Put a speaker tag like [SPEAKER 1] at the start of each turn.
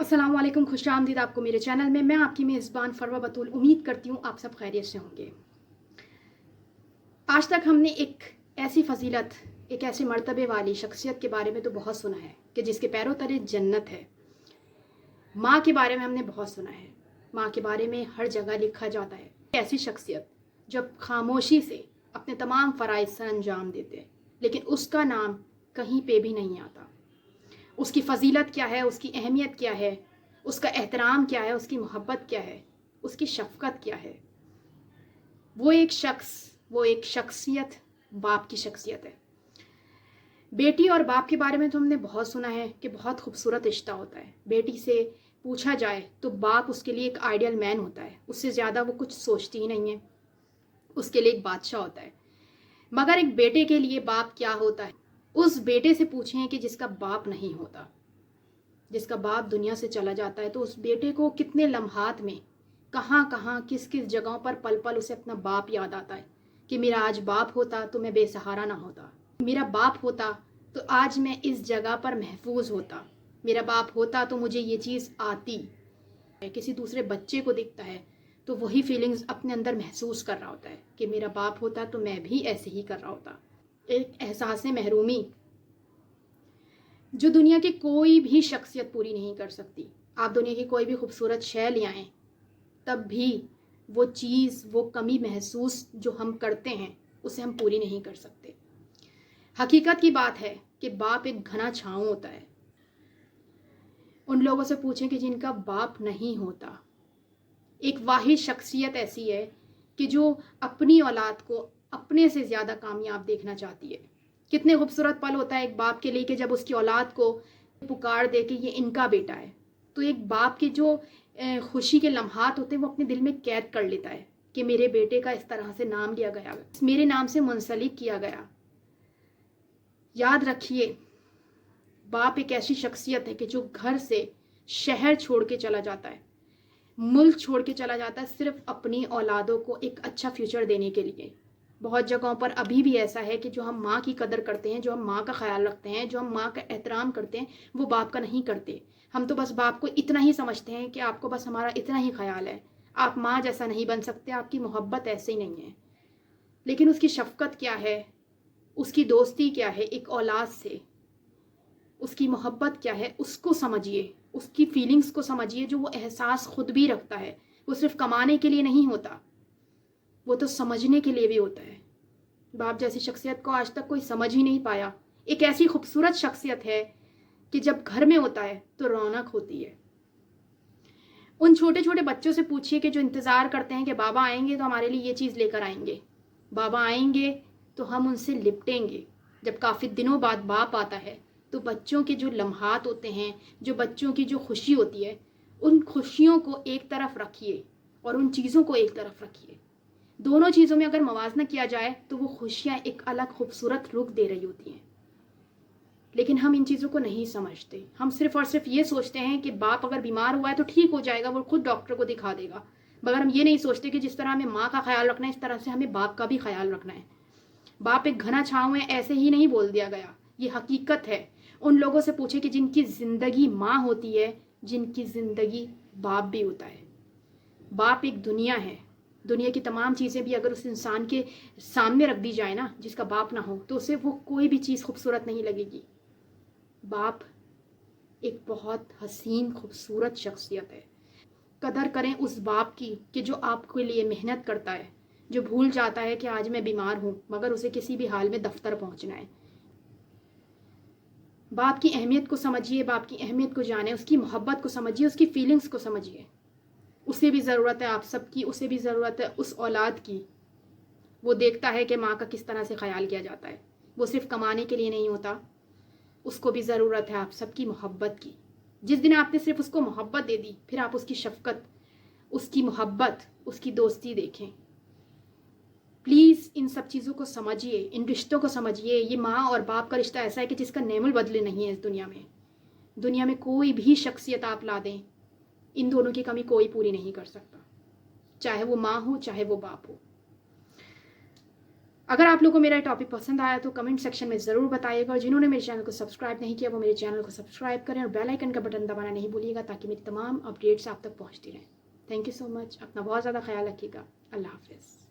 [SPEAKER 1] अस्सलाम वालेकुम, खुश आमदीद आपको मेरे चैनल में। मैं आपकी मेज़बान फरवा बतूल उम्मीद करती हूँ आप सब खैरियत से होंगे। आज तक हमने एक ऐसी फजीलत, एक ऐसे मर्तबे वाली शख्सियत के बारे में तो बहुत सुना है कि जिसके पैरों तले जन्नत है। माँ के बारे में हमने बहुत सुना है, माँ के बारे में हर जगह लिखा जाता है। ऐसी शख्सियत जब खामोशी से अपने तमाम फ़राइज़ सर अंजाम देते, लेकिन उसका नाम कहीं पे भी नहीं आता। उसकी फ़जीलत क्या है, उसकी अहमियत क्या है, उसका एहतराम क्या है, उसकी मोहब्बत क्या है, उसकी शफ़क़त क्या है। वो एक शख्स, वो एक शख्सियत बाप की शख्सियत है। बेटी और बाप के बारे में तो हमने बहुत सुना है कि बहुत खूबसूरत रिश्ता होता है। बेटी से पूछा जाए तो बाप उसके लिए एक आइडियल मैन होता है, उससे ज़्यादा वो कुछ सोचती ही नहीं है, उसके लिए एक बादशाह होता है। मगर एक बेटे के लिए बाप क्या होता है, उस बेटे से पूछें कि जिसका बाप नहीं होता, जिसका बाप दुनिया से चला जाता है, तो उस बेटे को कितने लम्हात में कहाँ कहाँ किस किस जगहों पर पल पल उसे अपना बाप याद आता है कि मेरा आज बाप होता तो मैं बेसहारा ना होता, मेरा बाप होता तो आज मैं इस जगह पर महफूज होता, मेरा बाप होता तो मुझे ये चीज़ आती। किसी दूसरे बच्चे को दिखता है तो वही फीलिंग्स अपने अंदर महसूस कर रहा होता है कि मेरा बाप होता तो मैं भी ऐसे ही कर रहा होता। एक एहसास महरूमी जो दुनिया की कोई भी शख्सियत पूरी नहीं कर सकती। आप दुनिया की कोई भी खूबसूरत शय ले आएँ, तब भी वो चीज़, वो कमी महसूस जो हम करते हैं उसे हम पूरी नहीं कर सकते। हकीकत की बात है कि बाप एक घना छाँव होता है। उन लोगों से पूछें कि जिनका बाप नहीं होता। एक वाहिद शख्सियत ऐसी है कि जो अपनी औलाद को अपने से ज़्यादा कामयाब देखना चाहती है। कितने खूबसूरत पल होता है एक बाप के लिए कि जब उसकी औलाद को पुकार दे कि ये इनका बेटा है, तो एक बाप की जो खुशी के लम्हात होते हैं वो अपने दिल में कैद कर लेता है कि मेरे बेटे का इस तरह से नाम लिया गया, मेरे नाम से मुंसलिक किया गया। याद रखिए, बाप एक ऐसी शख्सियत है कि जो घर से शहर छोड़ के चला जाता है, मुल्क छोड़ के चला जाता है, सिर्फ अपनी औलादों को एक अच्छा फ्यूचर देने के लिए। बहुत जगहों पर अभी भी ऐसा है कि जो हम माँ की कदर करते हैं, जो हम माँ का ख्याल रखते हैं, जो हम माँ का एहतराम करते हैं, वो बाप का नहीं करते। हम तो बस बाप को इतना ही समझते हैं कि आपको बस हमारा इतना ही ख्याल है, आप माँ जैसा नहीं बन सकते, आपकी मोहब्बत ऐसे ही नहीं है। लेकिन उसकी शफ़क़त क्या है, उसकी दोस्ती क्या है एक औलाद से, उसकी मोहब्बत क्या है, उसको समझिए, उसकी फीलिंग्स को समझिए, जो वो एहसास खुद भी रखता है। वो सिर्फ कमाने के लिए नहीं होता, वो तो समझने के लिए भी होता है। बाप जैसी शख्सियत को आज तक कोई समझ ही नहीं पाया। एक ऐसी खूबसूरत शख्सियत है कि जब घर में होता है तो रौनक होती है। उन छोटे छोटे बच्चों से पूछिए कि जो इंतज़ार करते हैं कि बाबा आएंगे तो हमारे लिए ये चीज़ लेकर आएंगे, बाबा आएंगे तो हम उनसे लिपटेंगे। जब काफ़ी दिनों बाद बाप आता है तो बच्चों के जो लम्हात होते हैं, जो बच्चों की जो खुशी होती है, उन खुशियों को एक तरफ रखिए और उन चीज़ों को एक तरफ रखिए। दोनों चीज़ों में अगर मवाजना किया जाए तो वो खुशियाँ एक अलग खूबसूरत रुख दे रही होती हैं। लेकिन हम इन चीज़ों को नहीं समझते। हम सिर्फ और सिर्फ ये सोचते हैं कि बाप अगर बीमार हुआ है तो ठीक हो जाएगा, वो खुद डॉक्टर को दिखा देगा। मगर हम ये नहीं सोचते कि जिस तरह हमें माँ का ख्याल रखना है, इस तरह से हमें बाप का भी ख्याल रखना है। बाप एक घना छाँव है, ऐसे ही नहीं बोल दिया गया, ये हकीकत है। उन लोगों से पूछे कि जिनकी ज़िंदगी माँ होती है, जिनकी ज़िंदगी बाप भी होता है। बाप एक दुनिया है, दुनिया की तमाम चीज़ें भी अगर उस इंसान के सामने रख दी जाए ना, जिसका बाप ना हो, तो उसे वो कोई भी चीज़ खूबसूरत नहीं लगेगी। बाप एक बहुत हसीन खूबसूरत शख्सियत है। कदर करें उस बाप की कि जो आपके लिए मेहनत करता है, जो भूल जाता है कि आज मैं बीमार हूँ मगर उसे किसी भी हाल में दफ्तर पहुँचना है। बाप की अहमियत को समझिए, बाप की अहमियत को जाने, उसकी मोहब्बत को समझिए, उसकी फीलिंग्स को समझिए। उसे भी ज़रूरत है आप सबकी, उसे भी ज़रूरत है उस औलाद की। वो देखता है कि माँ का किस तरह से ख्याल किया जाता है, वो सिर्फ कमाने के लिए नहीं होता, उसको भी ज़रूरत है आप सबकी मोहब्बत की। जिस दिन आपने सिर्फ उसको मोहब्बत दे दी, फिर आप उसकी शफ़क़त, उसकी मोहब्बत, उसकी दोस्ती देखें। प्लीज़ इन सब चीज़ों को समझिए, इन रिश्तों को समझिए। ये माँ और बाप का रिश्ता ऐसा है कि जिसका नेमुल बदले नहीं है इस दुनिया में। दुनिया में कोई भी शख्सियत आप ला दें, इन दोनों की कमी कोई पूरी नहीं कर सकता, चाहे वो माँ हो चाहे वो बाप हो। अगर आप लोगों को मेरा टॉपिक पसंद आया तो कमेंट सेक्शन में ज़रूर बताइएगा, और जिन्होंने मेरे चैनल को सब्सक्राइब नहीं किया वो मेरे चैनल को सब्सक्राइब करें और बेल आइकन का बटन दबाना नहीं भूलिएगा, ताकि मेरी तमाम अपडेट्स आप तक पहुंचती रहें। Thank you so much. अपना बहुत ज़्यादा ख्याल रखिएगा। अल्लाह हाफिज़।